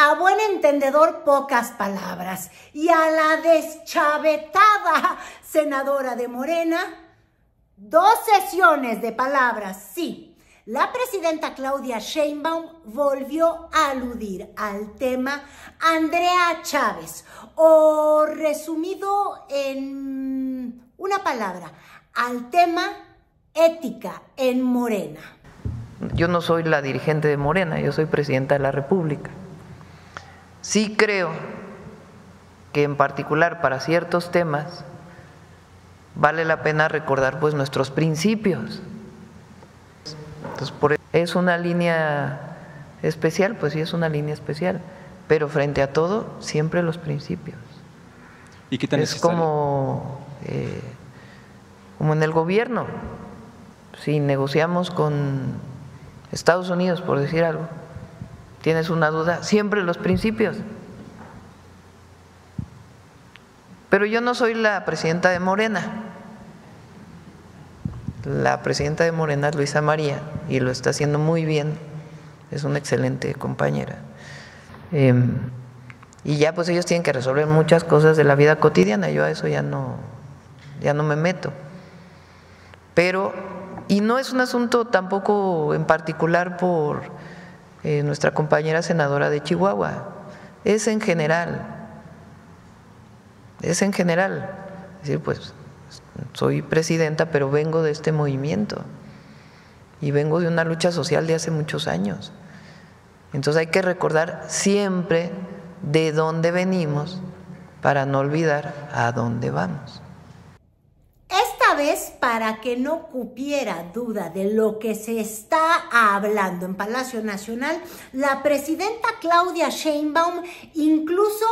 A buen entendedor, pocas palabras. Y a la deschavetada senadora de Morena, 2 sesiones de palabras, sí. La presidenta Claudia Sheinbaum volvió a aludir al tema Andrea Chávez, o resumido en una palabra, al tema ética en Morena. Yo no soy la dirigente de Morena, yo soy presidenta de la República. Sí creo que en particular para ciertos temas vale la pena recordar pues nuestros principios. Entonces, es una línea especial, pues sí es una línea especial, pero frente a todo siempre los principios. ¿Y qué tan es como en el gobierno, si negociamos con Estados Unidos, por decir algo, tienes una duda, siempre los principios. Pero yo no soy la presidenta de Morena. La presidenta de Morena es Luisa María y lo está haciendo muy bien, es una excelente compañera. Y ya pues ellos tienen que resolver muchas cosas de la vida cotidiana, yo a eso ya no me meto. Pero, y no es un asunto tampoco en particular por nuestra compañera senadora de Chihuahua, es en general. Es decir, pues soy presidenta, pero vengo de este movimiento y vengo de una lucha social de hace muchos años. Entonces hay que recordar siempre de dónde venimos para no olvidar a dónde vamos. Esta vez, para que no cupiera duda de lo que se está hablando en Palacio Nacional, la presidenta Claudia Sheinbaum incluso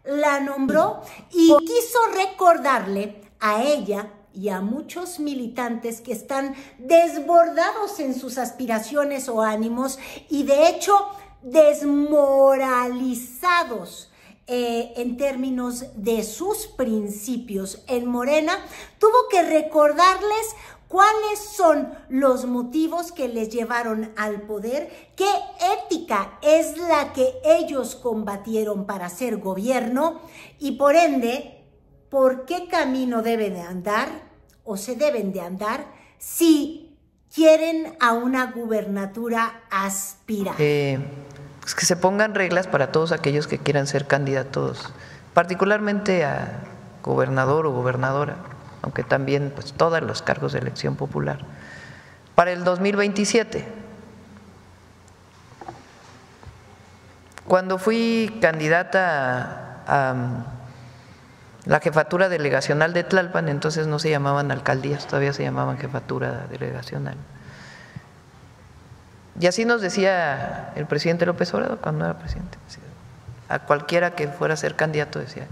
la nombró y quiso recordarle a ella y a muchos militantes que están desbordados en sus aspiraciones o ánimos y de hecho desmoralizados en términos de sus principios en Morena, tuvo que recordarles cuáles son los motivos que les llevaron al poder, qué ética es la que ellos combatieron para ser gobierno y por ende, por qué camino deben de andar o se deben de andar si quieren a una gubernatura aspirar. Pues que se pongan reglas para todos aquellos que quieran ser candidatos, particularmente a gobernador o gobernadora, aunque también pues todos los cargos de elección popular, para el 2027. Cuando fui candidata a la jefatura delegacional de Tlalpan, entonces no se llamaban alcaldías, todavía se llamaban jefatura delegacional. Y así nos decía el presidente López Obrador cuando era presidente, a cualquiera que fuera a ser candidato decía,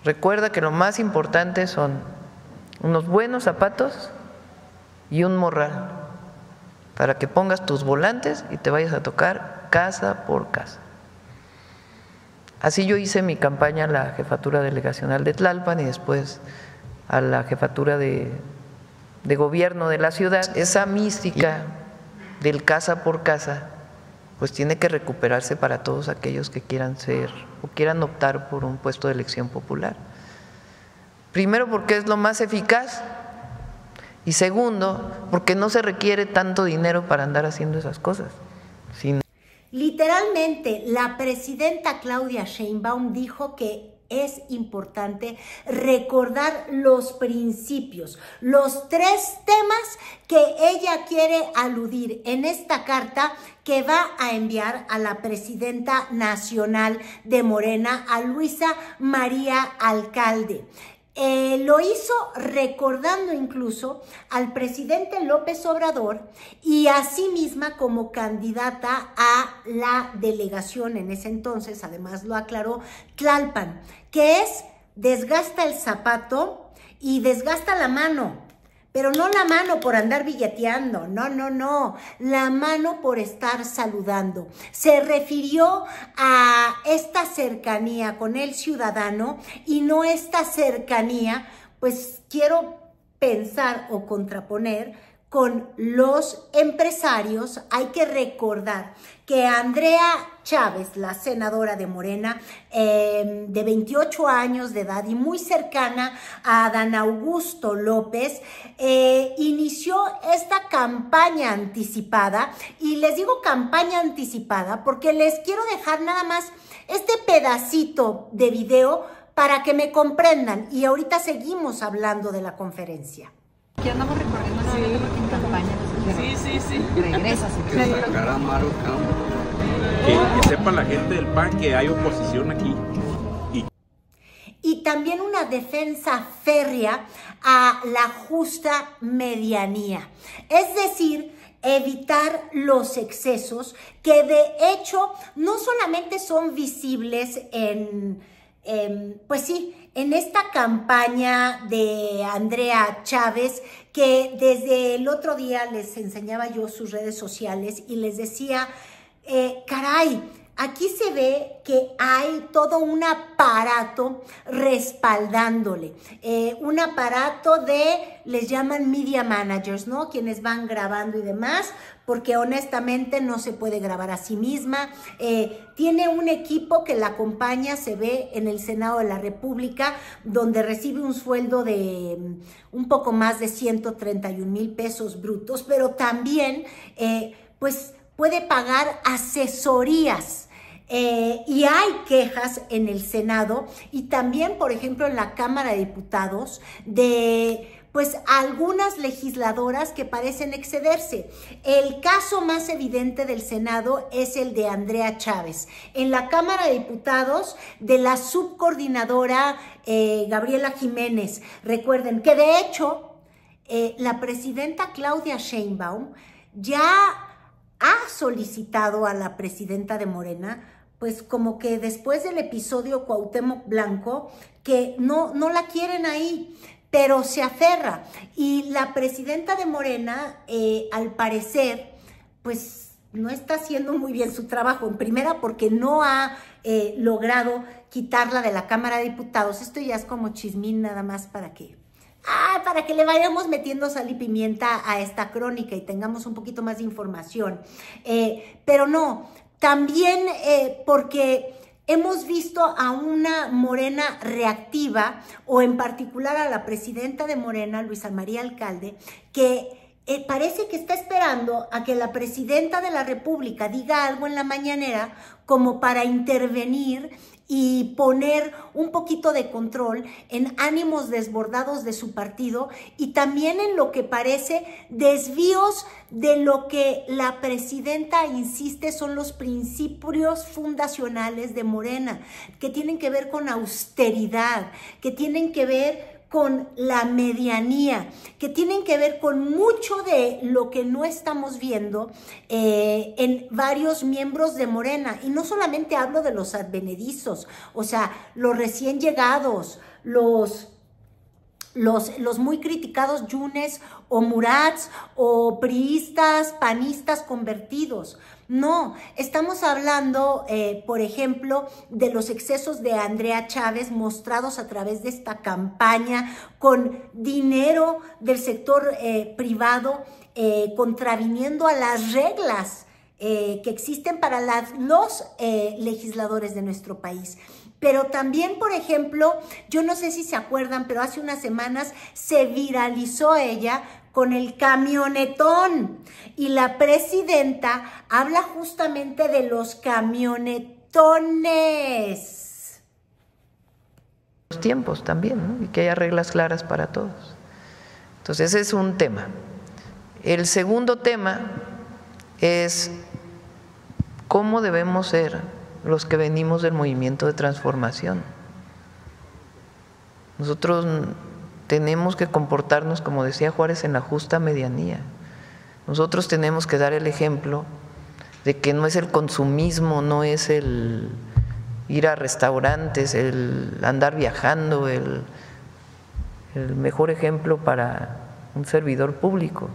recuerda que lo más importante son unos buenos zapatos y un morral para que pongas tus volantes y te vayas a tocar casa por casa. Así yo hice mi campaña a la jefatura delegacional de Tlalpan y después a la jefatura de gobierno de la ciudad. Esa mística del casa por casa pues tiene que recuperarse para todos aquellos que quieran ser o quieran optar por un puesto de elección popular. Primero porque es lo más eficaz y segundo porque no se requiere tanto dinero para andar haciendo esas cosas. Literalmente, la presidenta Claudia Sheinbaum dijo que es importante recordar los principios, los 3 temas que ella quiere aludir en esta carta que va a enviar a la presidenta nacional de Morena, a Luisa María Alcalde. Lo hizo recordando incluso al presidente López Obrador y a sí misma como candidata a la delegación en ese entonces, además lo aclaró, Tlalpan, que es desgasta el zapato y desgasta la mano. Pero no la mano por andar billeteando, no, la mano por estar saludando. Se refirió a esta cercanía con el ciudadano y no esta cercanía, pues quiero pensar o contraponer con los empresarios. Hay que recordar que Andrea Chávez, la senadora de Morena, de 28 años de edad y muy cercana a Adán Augusto López, inició esta campaña anticipada. Y les digo campaña anticipada porque les quiero dejar nada más este pedacito de video para que me comprendan. Y ahorita seguimos hablando de la conferencia. Aquí andamos recorriendo nuevamente en campaña. Sí. Regresas. Que sacar a Maru Campos. Que sepa la gente del PAN que hay oposición aquí. Y también una defensa férrea a la justa medianía. Es decir, evitar los excesos que de hecho no solamente son visibles pues sí, en esta campaña de Andrea Chávez, que desde el otro día les enseñaba yo sus redes sociales y les decía, caray, aquí se ve que hay todo un aparato respaldándole, un aparato de, les llaman media managers, ¿no? Quienes van grabando y demás, porque honestamente no se puede grabar a sí misma. Tiene un equipo que la acompaña, se ve en el Senado de la República, donde recibe un sueldo de un poco más de 131,000 pesos brutos, pero también, pues, puede pagar asesorías. Y hay quejas en el Senado y también, por ejemplo, en la Cámara de Diputados de pues algunas legisladoras que parecen excederse. El caso más evidente del Senado es el de Andrea Chávez. En la Cámara de Diputados, de la subcoordinadora Gabriela Jiménez. Recuerden que de hecho la presidenta Claudia Sheinbaum ya ha solicitado a la presidenta de Morena, pues como que después del episodio Cuauhtémoc Blanco, que no la quieren ahí, pero se aferra. Y la presidenta de Morena, al parecer, pues no está haciendo muy bien su trabajo. En primera, porque no ha logrado quitarla de la Cámara de Diputados. Esto ya es como chismín nada más para que le vayamos metiendo sal y pimienta a esta crónica y tengamos un poquito más de información. Pero no, también porque hemos visto a una Morena reactiva, o en particular a la presidenta de Morena, Luisa María Alcalde, que parece que está esperando a que la presidenta de la República diga algo en la mañanera como para intervenir y poner un poquito de control en ánimos desbordados de su partido y también en lo que parece desvíos de lo que la presidenta insiste son los principios fundacionales de Morena, que tienen que ver con austeridad, que tienen que ver con la medianía, que tienen que ver con mucho de lo que no estamos viendo en varios miembros de Morena. Y no solamente hablo de los advenedizos, o sea, los recién llegados, los muy criticados Yunes o Murats o priistas, panistas convertidos. No, estamos hablando, por ejemplo, de los excesos de Andrea Chávez mostrados a través de esta campaña con dinero del sector privado, contraviniendo a las reglas que existen para los legisladores de nuestro país. Pero también, por ejemplo, yo no sé si se acuerdan, pero hace unas semanas se viralizó ella con el camionetón y la presidenta habla justamente de los camionetones. Los tiempos también, ¿no? Y que haya reglas claras para todos. Entonces, ese es un tema. El segundo tema es cómo debemos ser los que venimos del movimiento de transformación. Nosotros tenemos que comportarnos, como decía Juárez, en la justa medianía. Nosotros tenemos que dar el ejemplo de que no es el consumismo, no es el ir a restaurantes, el andar viajando, el mejor ejemplo para un servidor público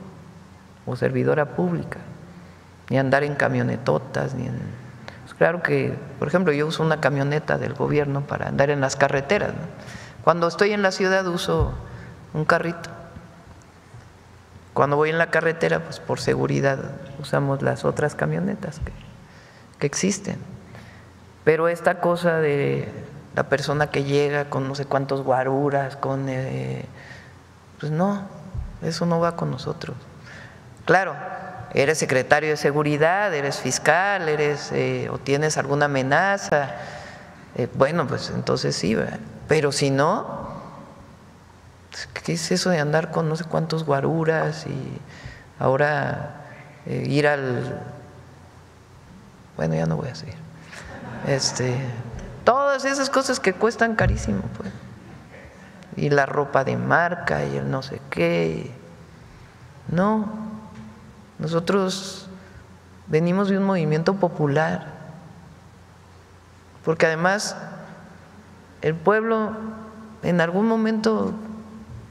o servidora pública, ni andar en camionetotas, ni en… Claro que, por ejemplo, yo uso una camioneta del gobierno para andar en las carreteras, ¿no? Cuando estoy en la ciudad uso un carrito. Cuando voy en la carretera, pues por seguridad usamos las otras camionetas que existen. Pero esta cosa de la persona que llega con no sé cuántos guaruras, pues no, eso no va con nosotros. Claro, eres secretario de seguridad, eres fiscal, o tienes alguna amenaza, bueno, pues entonces sí, ¿verdad? Pero si no, ¿qué es eso de andar con no sé cuántos guaruras y ahora ir bueno, ya no voy a seguir. Todas esas cosas que cuestan carísimo, pues. Y la ropa de marca y el no sé qué. No, nosotros venimos de un movimiento popular, porque además el pueblo en algún momento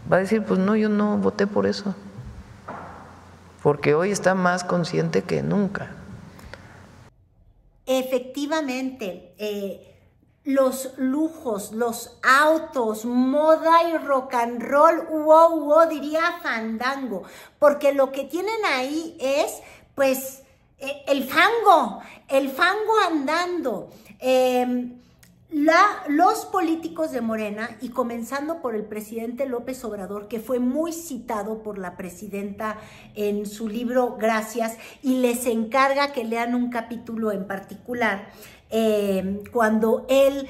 va a decir, pues no, yo no voté por eso, porque hoy está más consciente que nunca. Efectivamente, los lujos, los autos, moda y rock and roll, wow, diría Fandango, porque lo que tienen ahí es, pues, el fango andando. Los políticos de Morena, y comenzando por el presidente López Obrador, que fue muy citado por la presidenta en su libro Gracias, y les encarga que lean un capítulo en particular, cuando él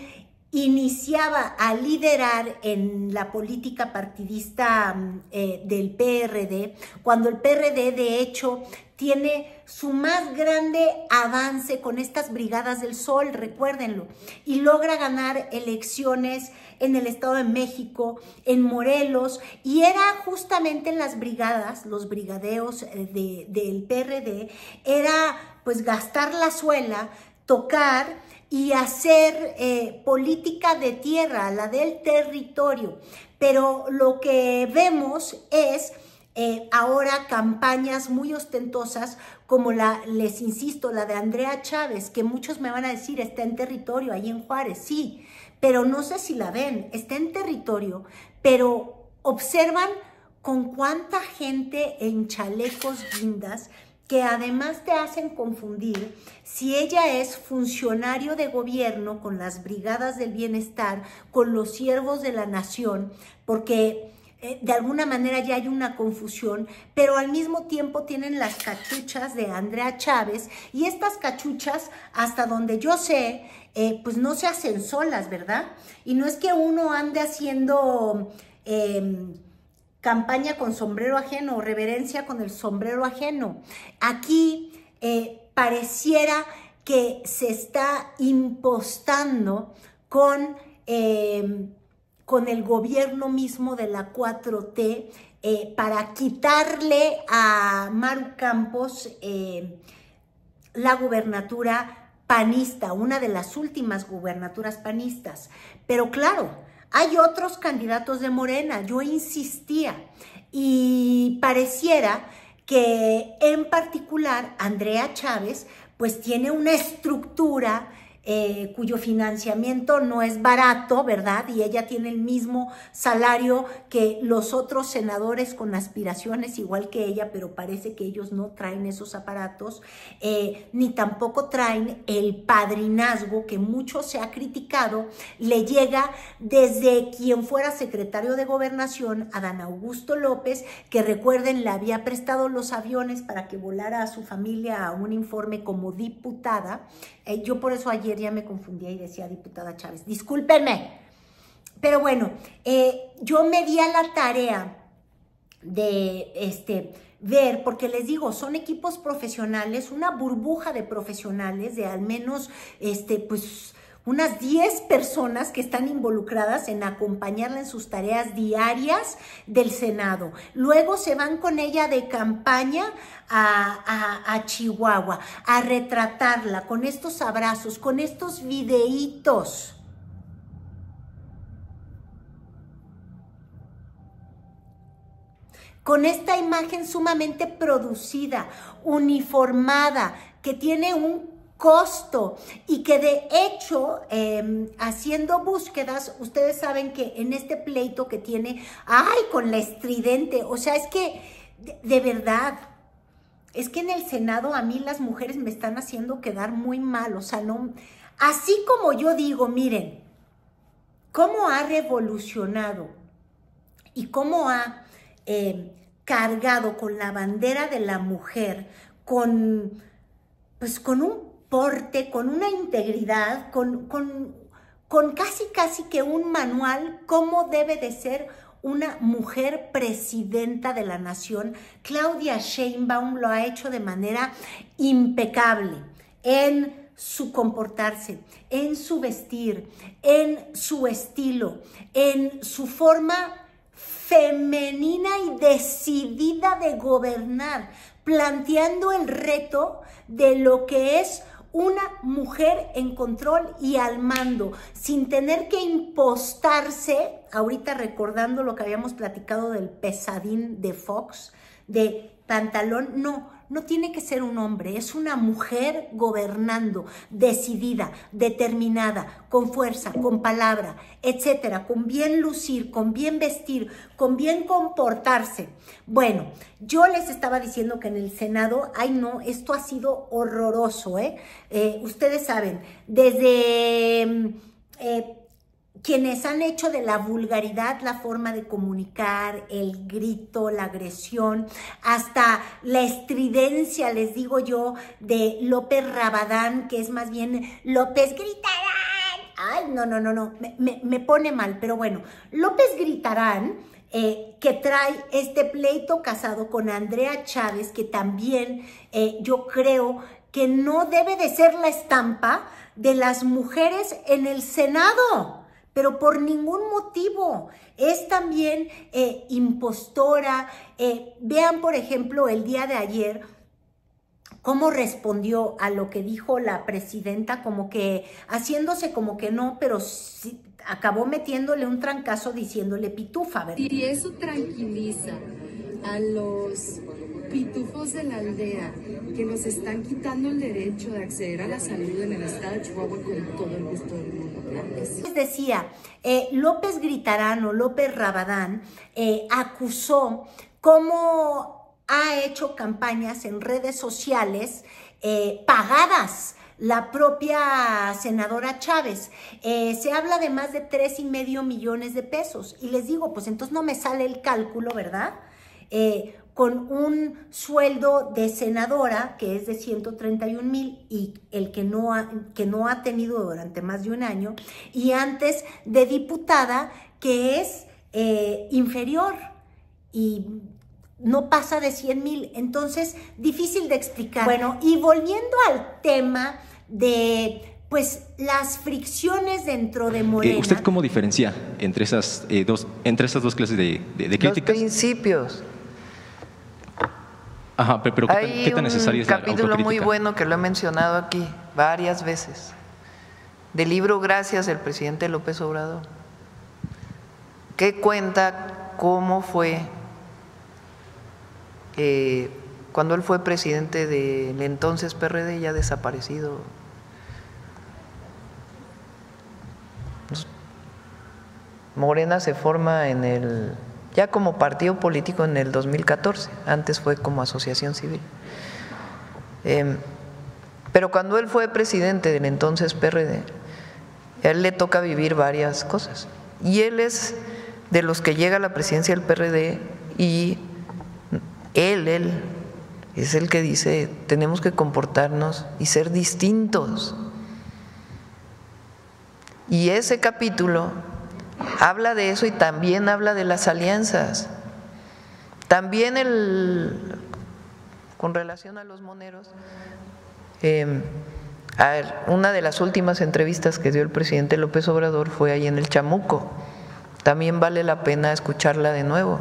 iniciaba a liderar en la política partidista del PRD, cuando el PRD de hecho tiene su más grande avance con estas Brigadas del Sol, recuérdenlo, y logra ganar elecciones en el Estado de México, en Morelos, y era justamente en las brigadas, los brigadeos del PRD, era pues gastar la suela, tocar y hacer política de tierra, la del territorio. Pero lo que vemos es ahora campañas muy ostentosas como les insisto, la de Andrea Chávez, que muchos me van a decir está en territorio, ahí en Juárez, sí, pero no sé si la ven, está en territorio, pero observan con cuánta gente en chalecos guindas, que además te hacen confundir si ella es funcionario de gobierno con las brigadas del bienestar, con los siervos de la nación, porque de alguna manera ya hay una confusión, pero al mismo tiempo tienen las cachuchas de Andrea Chávez, y estas cachuchas, hasta donde yo sé, pues no se hacen solas, ¿verdad? Y no es que uno ande haciendo campaña con sombrero ajeno o reverencia con el sombrero ajeno. Aquí pareciera que se está impostando con el gobierno mismo de la 4T para quitarle a Maru Campos la gubernatura panista, una de las últimas gubernaturas panistas. Pero claro, hay otros candidatos de Morena, yo insistía, y pareciera que en particular Andrea Chávez pues tiene una estructura cuyo financiamiento no es barato, ¿verdad? Y ella tiene el mismo salario que los otros senadores con aspiraciones igual que ella, pero parece que ellos no traen esos aparatos, ni tampoco traen el padrinazgo que mucho se ha criticado, le llega desde quien fuera secretario de Gobernación, Adán Augusto López, que recuerden le había prestado los aviones para que volara a su familia a un informe como diputada. Yo por eso ayer ya me confundía y decía diputada Chávez, discúlpenme, pero bueno, yo me di a la tarea de ver, porque les digo, son equipos profesionales, una burbuja de profesionales de al menos pues unas 10 personas que están involucradas en acompañarla en sus tareas diarias del Senado. Luego se van con ella de campaña a Chihuahua, a retratarla con estos abrazos, con estos videitos. Con esta imagen sumamente producida, uniformada, que tiene un costo y que de hecho haciendo búsquedas, ustedes saben que en este pleito que tiene, ay, con la estridente, o sea, es que de verdad, es que en el Senado a mí las mujeres me están haciendo quedar muy mal, o sea, no, así como yo digo, miren, cómo ha revolucionado y cómo ha cargado con la bandera de la mujer, pues con un porte, con una integridad, con casi que un manual, cómo debe de ser una mujer presidenta de la nación. Claudia Sheinbaum lo ha hecho de manera impecable en su comportarse, en su vestir, en su estilo, en su forma femenina y decidida de gobernar, planteando el reto de lo que es una mujer en control y al mando, sin tener que impostarse, ahorita recordando lo que habíamos platicado del pesadín de Fox, de pantalón, no tiene que ser un hombre, es una mujer gobernando, decidida, determinada, con fuerza, con palabra, etcétera, con bien lucir, con bien vestir, con bien comportarse. Bueno, yo les estaba diciendo que en el Senado, ay no, esto ha sido horroroso, ustedes saben, desde quienes han hecho de la vulgaridad la forma de comunicar, el grito, la agresión, hasta la estridencia, les digo yo, de López Rabadán, que es más bien López Gritarán. Ay, no, me pone mal, pero bueno, López Gritarán, que trae este pleito casado con Andrea Chávez, que también yo creo que no debe de ser la estampa de las mujeres en el Senado, pero por ningún motivo. Es también impostora. Vean, por ejemplo, el día de ayer, cómo respondió a lo que dijo la presidenta, como que haciéndose como que no, pero sí, acabó metiéndole un trancazo diciéndole pitufa, ¿verdad? Y eso tranquiliza a los pitufos de la aldea que nos están quitando el derecho de acceder a la salud en el estado de Chihuahua con todo el gusto del mundo. Claro que sí. Decía, López Gritarán o López Rabadán acusó cómo ha hecho campañas en redes sociales pagadas la propia senadora Chávez. Se habla de más de 3.5 millones de pesos. Y les digo, pues entonces no me sale el cálculo, ¿verdad? Con un sueldo de senadora que es de 131,000 y el que no ha tenido durante más de un año, y antes de diputada que es inferior y no pasa de 100,000. Entonces, difícil de explicar. Bueno, y volviendo al tema de pues las fricciones dentro de Morena. ¿Usted cómo diferencia entre esas dos clases de críticas? Los principios. Ajá, pero ¿qué tan necesaria es la autocrítica? Hay un capítulo muy bueno que lo he mencionado aquí varias veces, del libro Gracias del presidente López Obrador, que cuenta cómo fue cuando él fue presidente del entonces PRD, ya desaparecido. Morena se forma ya como partido político en el 2014, antes fue como asociación civil. Pero cuando él fue presidente del entonces PRD, a él le toca vivir varias cosas. Y él es de los que llega a la presidencia del PRD y él es el que dice, tenemos que comportarnos y ser distintos. Y ese capítulo habla de eso y también habla de las alianzas. También con relación a los moneros, una de las últimas entrevistas que dio el presidente López Obrador fue ahí en el Chamuco. También vale la pena escucharla de nuevo,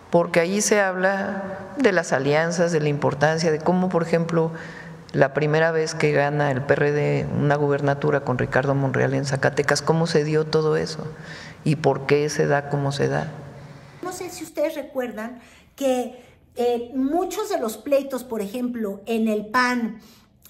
porque ahí se habla de las alianzas, de la importancia, de cómo, por ejemplo, la primera vez que gana el PRD una gubernatura con Ricardo Monreal en Zacatecas, cómo se dio todo eso y por qué se da como se da. No sé si ustedes recuerdan que muchos de los pleitos, por ejemplo, en el PAN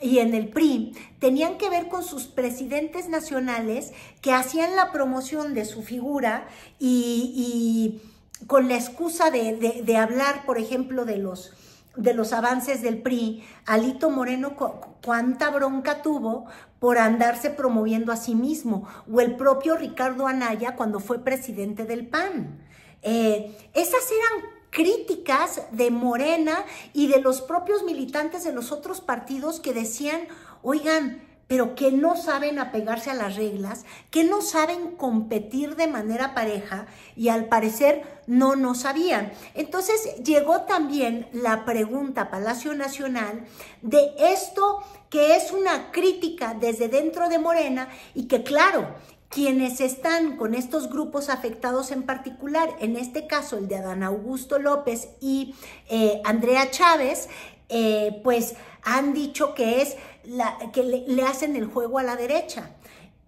y en el PRI, tenían que ver con sus presidentes nacionales que hacían la promoción de su figura y con la excusa de hablar, por ejemplo, de los avances del PRI, Alito Moreno, cuánta bronca tuvo por andarse promoviendo a sí mismo, o el propio Ricardo Anaya cuando fue presidente del PAN. Esas eran críticas de Morena y de los propios militantes de los otros partidos que decían, oigan, pero que no saben apegarse a las reglas, que no saben competir de manera pareja, y al parecer no sabían. Entonces llegó también la pregunta a Palacio Nacional de esto que es una crítica desde dentro de Morena, y que claro, quienes están con estos grupos afectados en particular, en este caso el de Adán Augusto López y Andrea Chávez, pues han dicho que es que le hacen el juego a la derecha.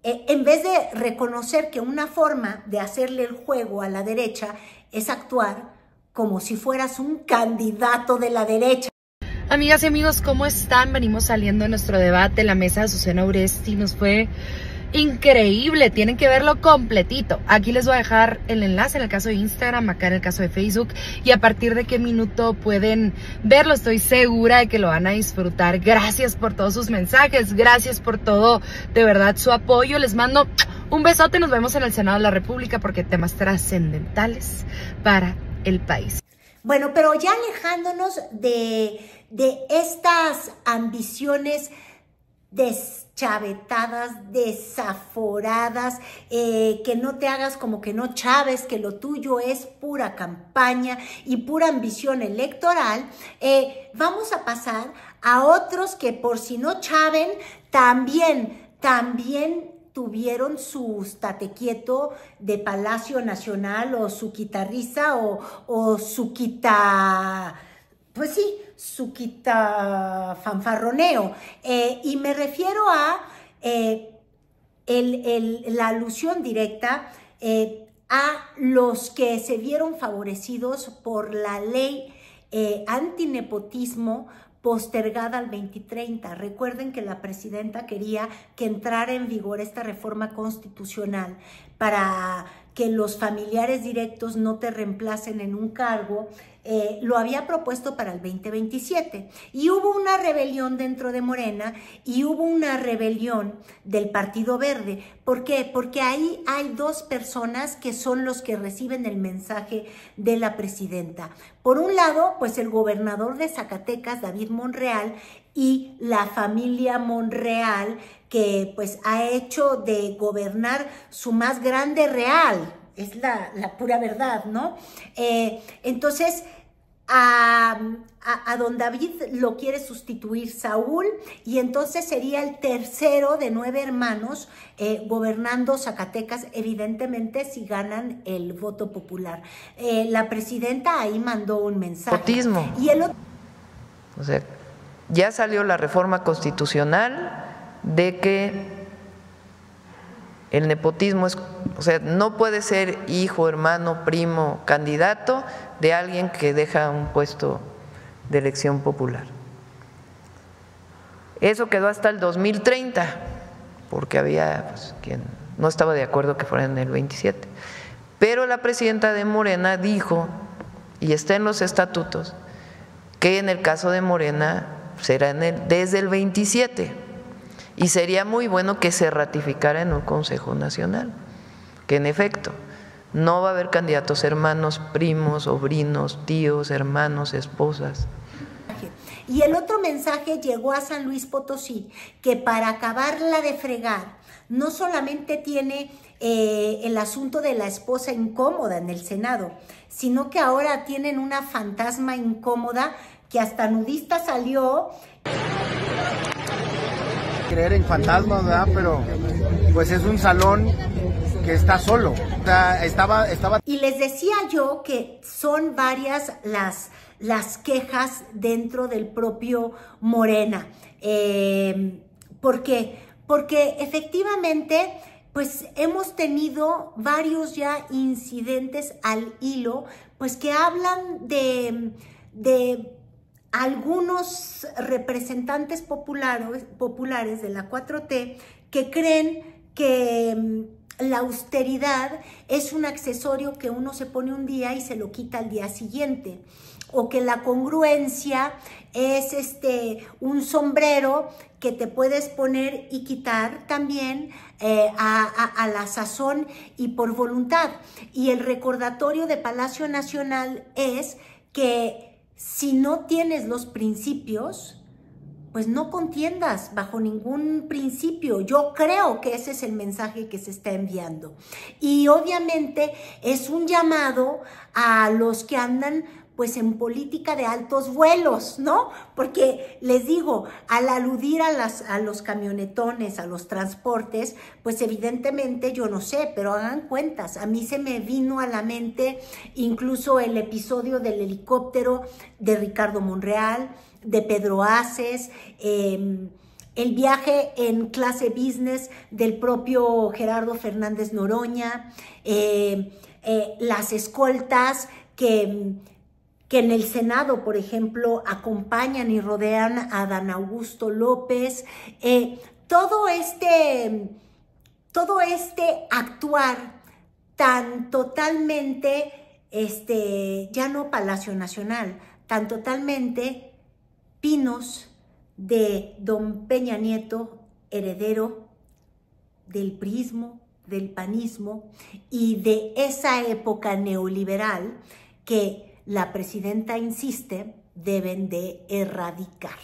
En vez de reconocer que una forma de hacerle el juego a la derecha es actuar como si fueras un candidato de la derecha. Amigas y amigos, ¿cómo están? Venimos saliendo de nuestro debate, la mesa de Azucena Uresti nos fue increíble, tienen que verlo completito. Aquí les voy a dejar el enlace en el caso de Instagram, acá en el caso de Facebook, y a partir de qué minuto pueden verlo. Estoy segura de que lo van a disfrutar. Gracias por todos sus mensajes, gracias por todo, de verdad, su apoyo. Les mando un besote, nos vemos en el Senado de la República porque temas trascendentales para el país. Bueno, pero ya alejándonos de estas ambiciones deschavetadas, desaforadas, que no te hagas como que no chaves, que lo tuyo es pura campaña y pura ambición electoral, vamos a pasar a otros que por si no chaven, también tuvieron su tate quieto de Palacio Nacional, o su quitarrisa, o su quita... Pues sí, su quita fanfarroneo. Y me refiero a la alusión directa a los que se vieron favorecidos por la ley antinepotismo postergada al 2030. Recuerden que la presidenta quería que entrara en vigor esta reforma constitucional para que los familiares directos no te reemplacen en un cargo. Lo había propuesto para el 2027 y hubo una rebelión dentro de Morena y hubo una rebelión del Partido Verde. ¿Por qué? Porque ahí hay dos personas que son los que reciben el mensaje de la presidenta. Por un lado, pues el gobernador de Zacatecas, David Monreal, y la familia Monreal, que pues ha hecho de gobernar su más grande real. Es la pura verdad, ¿no? Entonces, a don David lo quiere sustituir Saúl, y entonces sería el tercero de 9 hermanos gobernando Zacatecas, evidentemente si ganan el voto popular. La presidenta ahí mandó un mensaje. Nepotismo. Y el otro... O sea, ya salió la reforma constitucional de que el nepotismo es, o sea, no puede ser hijo, hermano, primo, candidato de alguien que deja un puesto de elección popular. Eso quedó hasta el 2030, porque había pues, quien no estaba de acuerdo que fuera en el 27. Pero la presidenta de Morena dijo, y está en los estatutos, que en el caso de Morena será desde el 27. Y sería muy bueno que se ratificara en un Consejo Nacional, que en efecto no va a haber candidatos hermanos, primos, sobrinos, tíos, hermanos, esposas. Y el otro mensaje llegó a San Luis Potosí, que para acabarla de fregar, no solamente tiene el asunto de la esposa incómoda en el Senado, sino que ahora tienen una fantasma incómoda que hasta nudista salió. Creer en fantasmas, ¿verdad? Pero pues es un salón que está solo. O sea, estaba... Y les decía yo que son varias las quejas dentro del propio Morena. ¿Por qué? Porque efectivamente pues hemos tenido varios ya incidentes al hilo, pues que hablan de algunos representantes populares de la 4T que creen que la austeridad es un accesorio que uno se pone un día y se lo quita al día siguiente, o que la congruencia es un sombrero que te puedes poner y quitar también a la sazón y por voluntad. Y el recordatorio de Palacio Nacional es que si no tienes los principios, pues no contiendas bajo ningún principio. Yo creo que ese es el mensaje que se está enviando. Y obviamente es un llamado a los que andan pues en política de altos vuelos, ¿no? Porque les digo, al aludir a los camionetones, a los transportes, pues evidentemente yo no sé, pero hagan cuentas. A mí se me vino a la mente incluso el episodio del helicóptero de Ricardo Monreal, de Pedro Aces, el viaje en clase business del propio Gerardo Fernández Noroña, las escoltas que en el Senado, por ejemplo, acompañan y rodean a Dan Augusto López, todo este actuar tan totalmente, ya no Palacio Nacional, tan totalmente pinos de don Peña Nieto, heredero del priismo, del panismo y de esa época neoliberal que la presidenta insiste deben de erradicar.